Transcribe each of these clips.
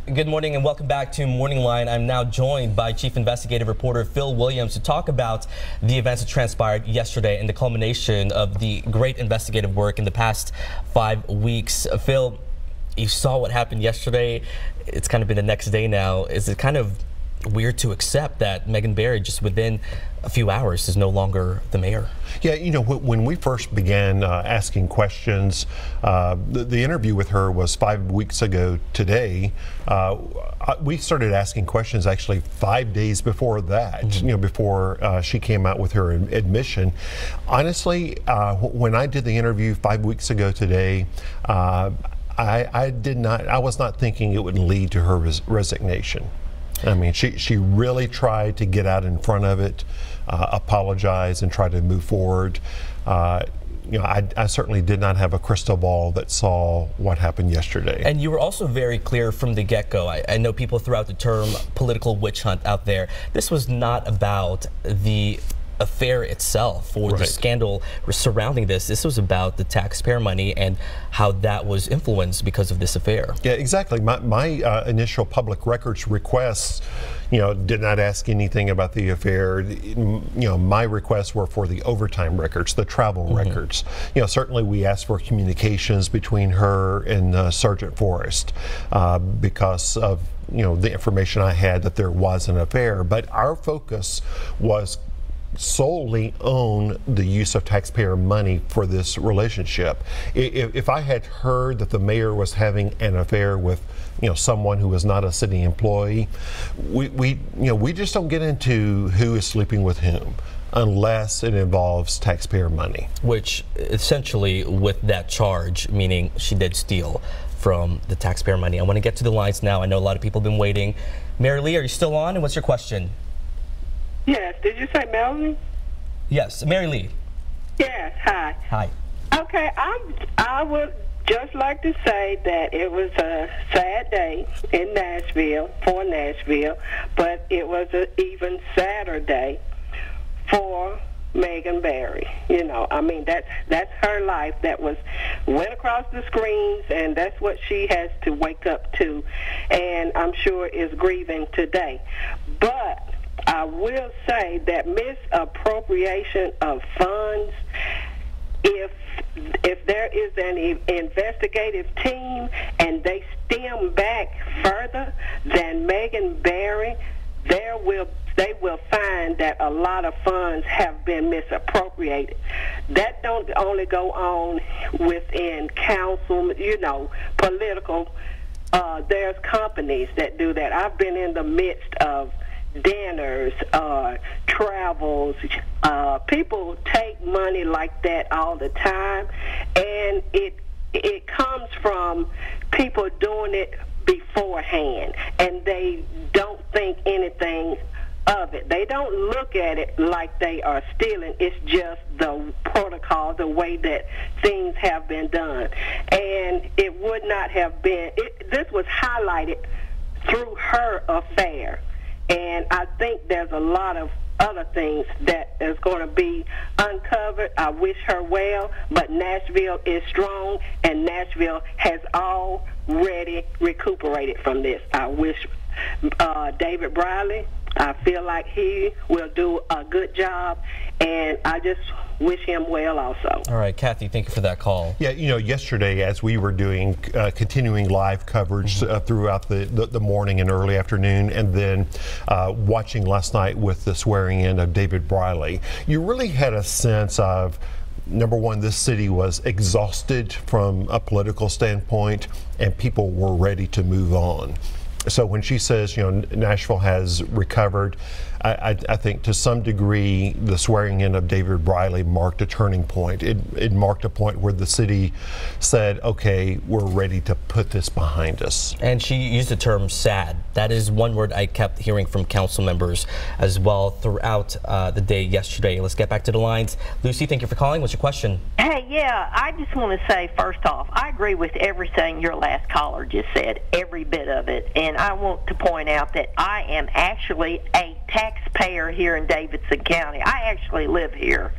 Good morning and welcome back to MorningLine. I'm now joined by Chief Investigative Reporter Phil Williams to talk about the events that transpired yesterday and the culmination of the great investigative work in the past 5 weeks. Phil, you saw what happened yesterday. It's kind of been the next day now. Is it kind of weird to accept that Megan Barry, just within a few hours, is no longer the mayor? Yeah, you know, when we first began asking questions, the interview with her was 5 weeks ago today. We started asking questions actually 5 days before that, you know, before she came out with her admission. Honestly, when I did the interview 5 weeks ago today, I was not thinking it would lead to her resignation. I mean, she really tried to get out in front of it, apologize, and try to move forward. You know, I certainly did not have a crystal ball that saw what happened yesterday. And you were also very clear from the get-go. I know people threw out the term political witch hunt out there. This was not about the affair itself or the scandal surrounding this. This was about the taxpayer money and how that was influenced because of this affair. Yeah, exactly. My initial public records requests, you know, did not ask anything about the affair. You know, my requests were for the overtime records, the travel records. You know, certainly we asked for communications between her and Sergeant Forrest because of, you know, the information I had that there was an affair. But our focus was solely on the use of taxpayer money for this relationship. If I had heard that the mayor was having an affair with, you know, someone who was not a city employee, we just don't get into who is sleeping with whom unless it involves taxpayer money. Which essentially, with that charge, meaning she did steal from the taxpayer money. I want to get to the lines now. I know a lot of people have been waiting. Mary Lee, are you still on? And what's your question? Yes, did you say Melanie? Yes, Mary Lee. Yes, hi. Hi. Okay, I would just like to say that it was a sad day in Nashville, for Nashville, but it was an even sadder day for Megan Barry. You know, I mean, that's her life that went across the screens, and that's what she has to wake up to, and I'm sure is grieving today. But I will say that misappropriation of funds, if there is an investigative team and they stem back further than Megan Barry, they will find that a lot of funds have been misappropriated. That don't only go on within council, you know, political. There's companies that do that. I've been in the midst of dinners, travels. People take money like that all the time, and it comes from people doing it beforehand, and they don't think anything of it. They don't look at it like they are stealing. It's just the protocol, the way that things have been done. And it would not have been, this was highlighted through her affair. And I think there's a lot of other things that is going to be uncovered. I wish her well, but Nashville is strong, and Nashville has already recuperated from this. I wish David Briley, I feel like he will do a good job, and I just wish him well also. All right, Kathy, thank you for that call. Yeah, you know, yesterday as we were doing continuing live coverage throughout the morning and early afternoon, and then watching last night with the swearing in of David Briley, you really had a sense of, number one, this city was exhausted from a political standpoint, and people were ready to move on. So when she says, you know, Nashville has recovered, I think to some degree the swearing in of David Briley marked a turning point. It marked a point where the city said, okay, we're ready to put this behind us. And she used the term sad. That is one word I kept hearing from council members as well throughout the day yesterday. Let's get back to the lines. Lucy, thank you for calling. What's your question? Hey, yeah, I just want to say, first off, I agree with everything your last caller just said, every bit of it. And I want to point out that I am actually a taxpayer taxpayer here in Davidson County. I actually live here.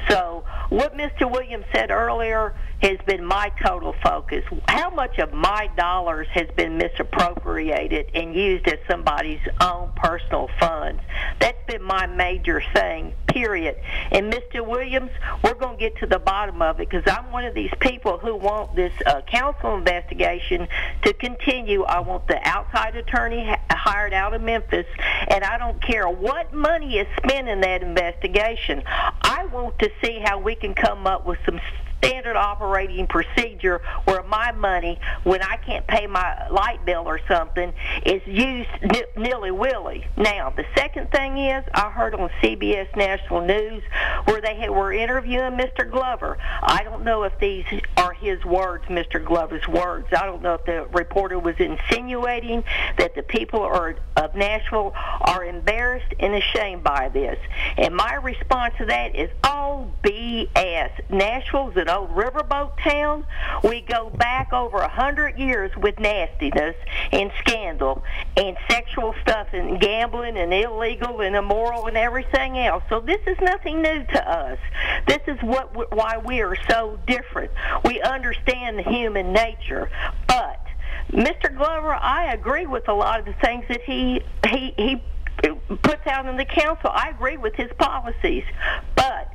So what Mr. Williams said earlier has been my total focus. How much of my dollars has been misappropriated and used as somebody's own personal funds? That's been my major thing, period. And Mr. Williams, we're going to get to the bottom of it, because I'm one of these people who want this council investigation to continue. I want the outside attorney hired out of Memphis, and I don't care what money is spent in that investigation. I want to see how we can come up with some standard operating procedure where my money, when I can't pay my light bill or something, is used nilly-willy. Now, the second thing is, I heard on CBS National News where they were interviewing Mr. Glover. I don't know if these are his words, Mr. Glover's words. I don't know if the reporter was insinuating that the people of Nashville are embarrassed and ashamed by this. And my response to that is all BS. Nashville's an old riverboat town. We go back over 100 years with nastiness and scandal and sexual stuff and gambling and illegal and immoral and everything else. So this is nothing new to us. This is why we are so different. We understand the human nature. But Mr. Glover, I agree with a lot of the things that he puts out in the council. I agree with his policies. But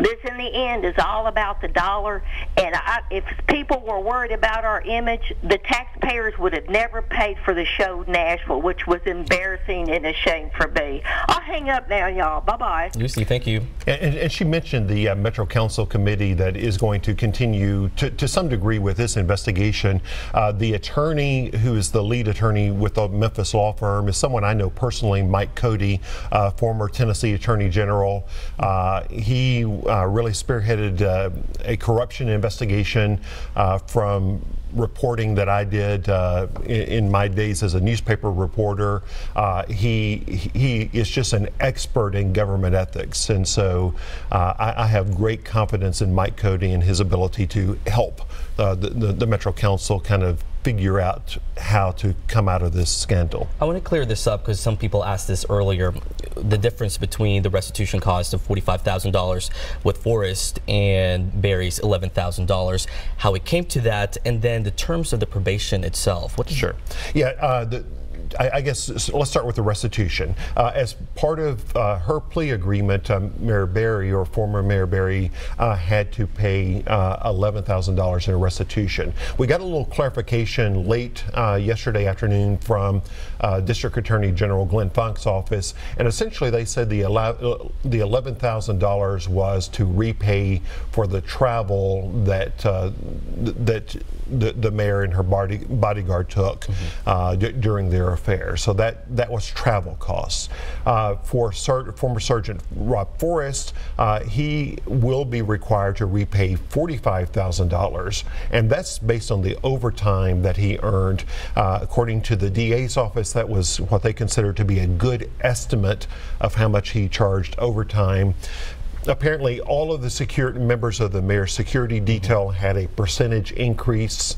this, in the end, is all about the dollar, and if people were worried about our image, the taxpayers would have never paid for the show Nashville, which was embarrassing and a shame for me. I'll hang up now, y'all. Bye-bye. Lucy, thank you. And she mentioned the Metro Council Committee that is going to continue to some degree with this investigation. The attorney who is the lead attorney with the Memphis law firm is someone I know personally, Mike Cody, former Tennessee Attorney General. He really spearheaded a corruption investigation from reporting that I did in my days as a newspaper reporter. He is just an expert in government ethics, and so I have great confidence in Mike Cody and his ability to help the Metro Council kind of figure out how to come out of this scandal. I want to clear this up because some people asked this earlier. The difference between the restitution cost of $45,000 with Forrest and Barry's $11,000, how it came to that, and then the terms of the probation itself. Sure. Yeah. I guess let's start with the restitution. As part of her plea agreement, Mayor Barry, or former Mayor Barry, had to pay $11,000 in a restitution. We got a little clarification late yesterday afternoon from District Attorney General Glenn Funk's office, and essentially they said the $11,000 was to repay for the travel that the mayor and her bodyguard took during their affair. So that was travel costs. For former Sergeant Rob Forrest, he will be required to repay $45,000, and that's based on the overtime that he earned. According to the DA's office, that was what they considered to be a good estimate of how much he charged overtime. Apparently, all of the members of the mayor's security detail had a percentage increase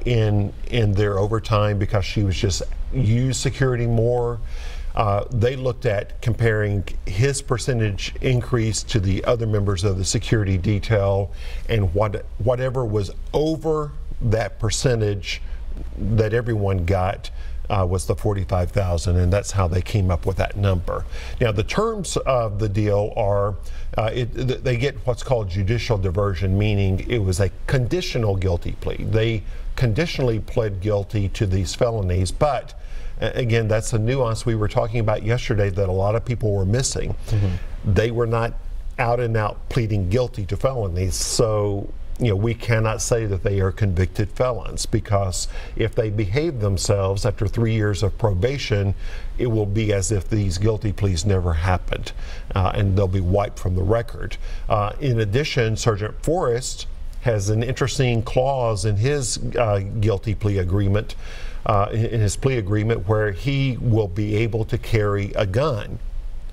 in their overtime because she was just used security more. They looked at comparing his percentage increase to the other members of the security detail, and whatever was over that percentage that everyone got was the $45,000, and that's how they came up with that number. Now, the terms of the deal are they get what's called judicial diversion, meaning it was a conditional guilty plea. They conditionally pled guilty to these felonies, but again, that's a nuance we were talking about yesterday that a lot of people were missing. They were not out and out pleading guilty to felonies, so we cannot say that they are convicted felons, because if they behave themselves after 3 years of probation, it will be as if these guilty pleas never happened, and they'll be wiped from the record. In addition, Sergeant Forrest has an interesting clause in his guilty plea agreement, in his plea agreement, where he will be able to carry a gun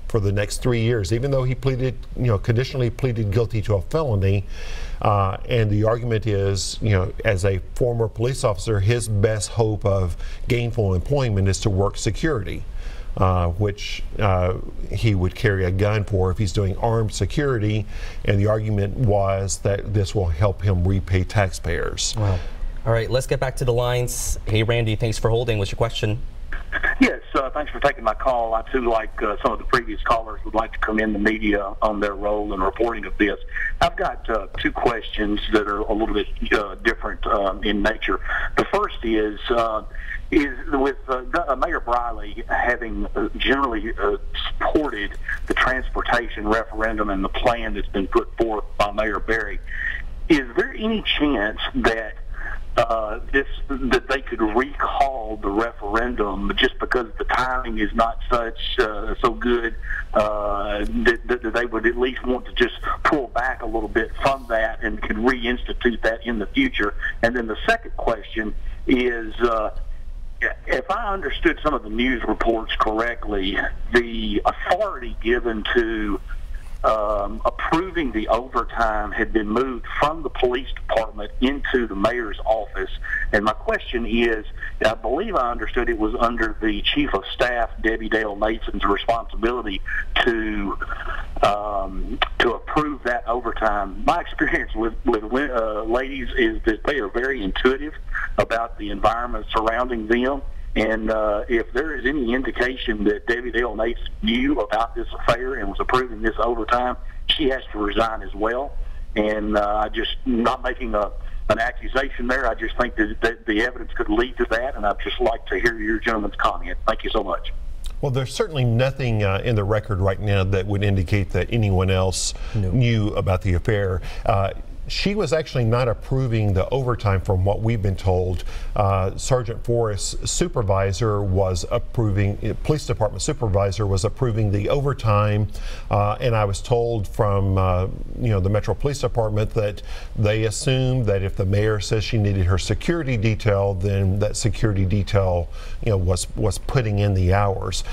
for the next 3 years, even though he pleaded, conditionally pleaded guilty to a felony. And the argument is, as a former police officer, his best hope of gainful employment is to work security. which he would carry a gun for if he's doing armed security, and the argument was that this will help him repay taxpayers. Wow. All right, let's get back to the lines. Hey, Randy, thanks for holding. What's your question? Yes, thanks for taking my call. I, too, like some of the previous callers, would like to commend the media on their role in reporting of this. I've got two questions that are a little bit different in nature. The first is with Mayor Briley having generally supported the transportation referendum and the plan that's been put forth by Mayor Berry, is there any chance that that they could recall the referendum just because the timing is not so good, that they would at least want to just pull back a little bit from that and could reinstitute that in the future? And then the second question is, if I understood some of the news reports correctly, the authority given to approving the overtime had been moved from the police department into the mayor's office. And my question is, I believe I understood it was under the chief of staff, Debbie Dale Mason's responsibility to approve that overtime. My experience with ladies is that they are very intuitive about the environment surrounding them. And if there is any indication that Debbie Dale Nates knew about this affair and was approving this overtime, she has to resign as well. And I just, not making an accusation there, I just think that the evidence could lead to that, and I'd just like to hear your gentleman's comment. Thank you so much. Well, there's certainly nothing in the record right now that would indicate that anyone else knew about the affair. She was actually not approving the overtime from what we've been told. Sergeant Forrest's supervisor was approving, police department supervisor was approving the overtime, and I was told from the Metro Police Department that they assumed that if the mayor says she needed her security detail, then that security detail was putting in the hours.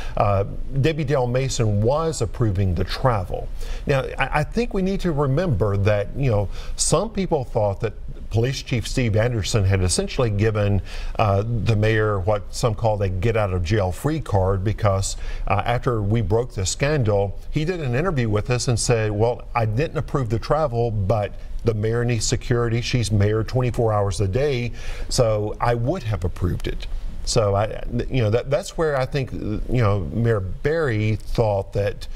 Debbie Dale Mason was approving the travel. Now, I think we need to remember that some people thought that Police Chief Steve Anderson had essentially given the mayor what some called a get-out-of-jail-free card, because after we broke the scandal, he did an interview with us and said, well, I didn't approve the travel, but the mayor needs security. She's mayor 24 hours a day, so I would have approved it. So that's where I think Mayor Berry thought that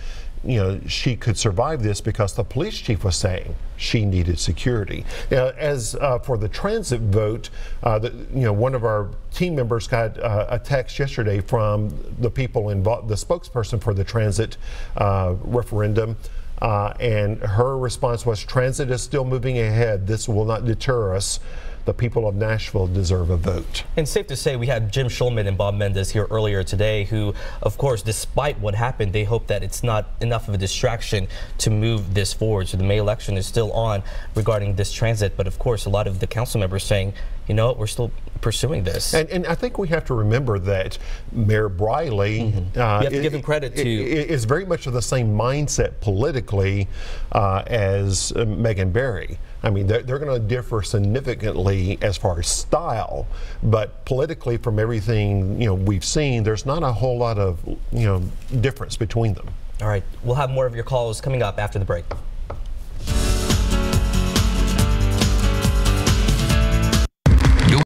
she could survive this, because the police chief was saying she needed security. Now, as for the transit vote, one of our team members got a text yesterday from the people involved, the spokesperson for the transit referendum, and her response was, transit is still moving ahead. This will not deter us. The people of Nashville deserve a vote. And safe to say, we had Jim Schulman and Bob Mendez here earlier today, who, of course, despite what happened, they hope that it's not enough of a distraction to move this forward. So the May election is still on regarding this transit, but of course, a lot of the council members saying, you know what, we're still pursuing this. And I think we have to remember that Mayor Briley you have to give him credit is very much of the same mindset politically as Megan Berry. I mean, they're going to differ significantly as far as style, but politically, from everything we've seen, there's not a whole lot of difference between them. All right, we'll have more of your calls coming up after the break.